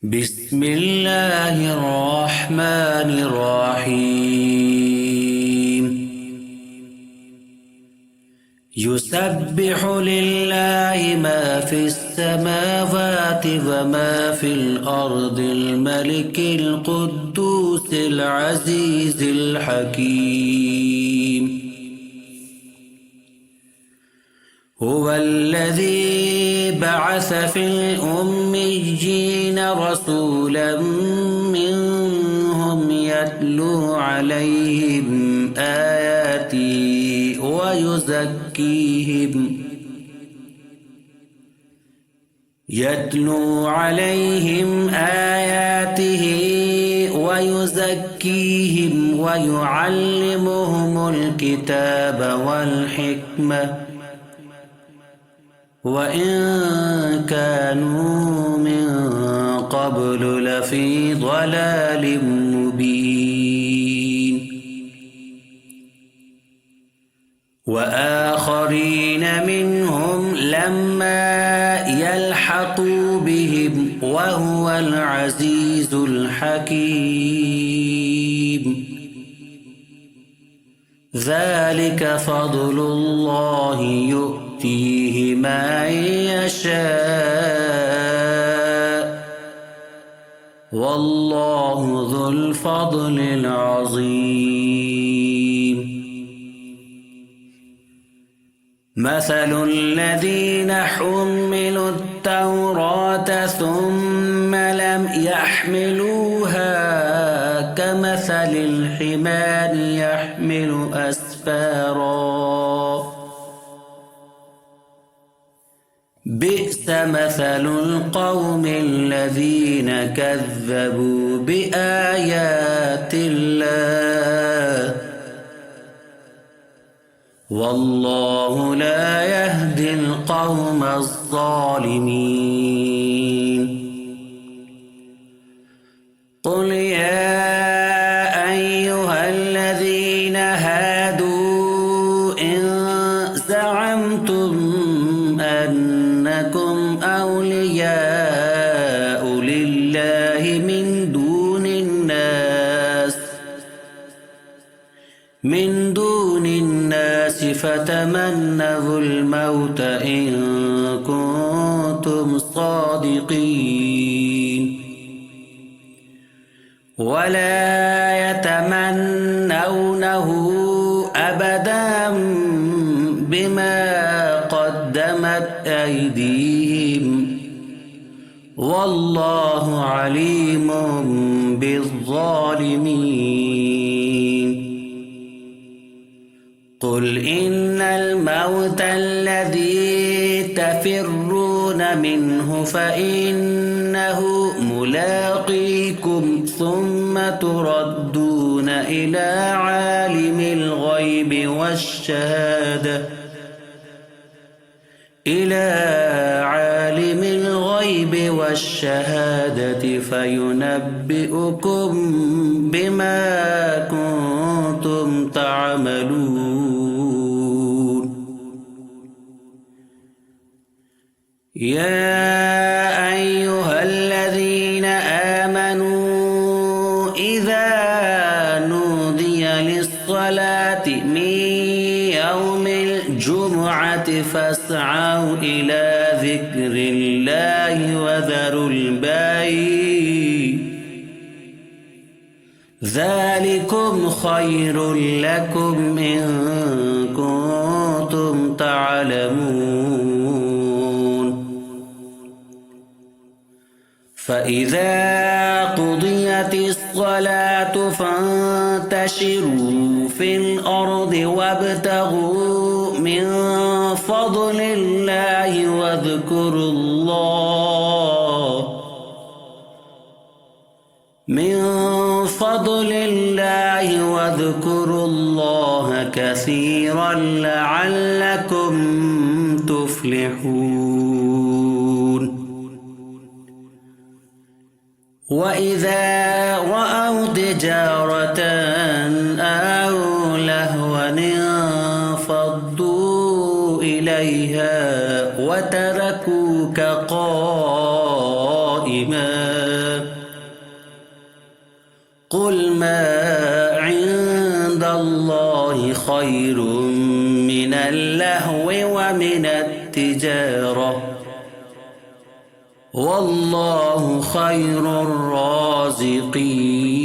بسم الله الرحمن الرحيم. يسبح لله ما في السماوات وما في الأرض الملك القدوس العزيز الحكيم. هو الذي بعث في الأميين رسولا منهم يتلو عليهم آياته ويزكيهم ويعلمهم الكتاب والحكمة وإن كانوا من قبل لفي ضلال مبين. وآخرين منهم لما يلحقوا بهم وهو العزيز الحكيم. ذلك فضل الله يؤتيه من يشاء والله ذو الفضل العظيم. مثل الذين حملوا التوراة ثم لم يحملوها كمثل الحمار يحمل أسفارا بئس مثل القوم الذين كذبوا بآيات الله والله لا يهدي القوم الظالمين. قل يا أيها الذين هادوا إن زعمتم أنكم أولياء لله من دون الناس فتمنوا الموت إن كنتم صادقين ولا يتمنونه أبدا بما قدمت أيديهم والله عليم بالظالمين. قل إن الموت الذي تفرون منه فإنه ملاقيكم ثم تردون إلى عالم الغيب والشهادة فينبئكم بما كنتم تعملون. يا أيها الذين آمنوا إذا نودي للصلاة من يوم الجمعة فاسعوا إلى ذكر الله وذروا البيع ذلكم خير لكم إن كنتم تعلمون. فإذا قضيت الصلاة فانتشروا في الأرض وابتغوا من فضل الله واذكروا الله كثيرا لعلكم تفلحون. وإذا رأوا تجارة أو لهوا انفضوا إليها وتركوك قائما قل ما عند الله خير من اللهو ومن التجارة والله خير الرازقين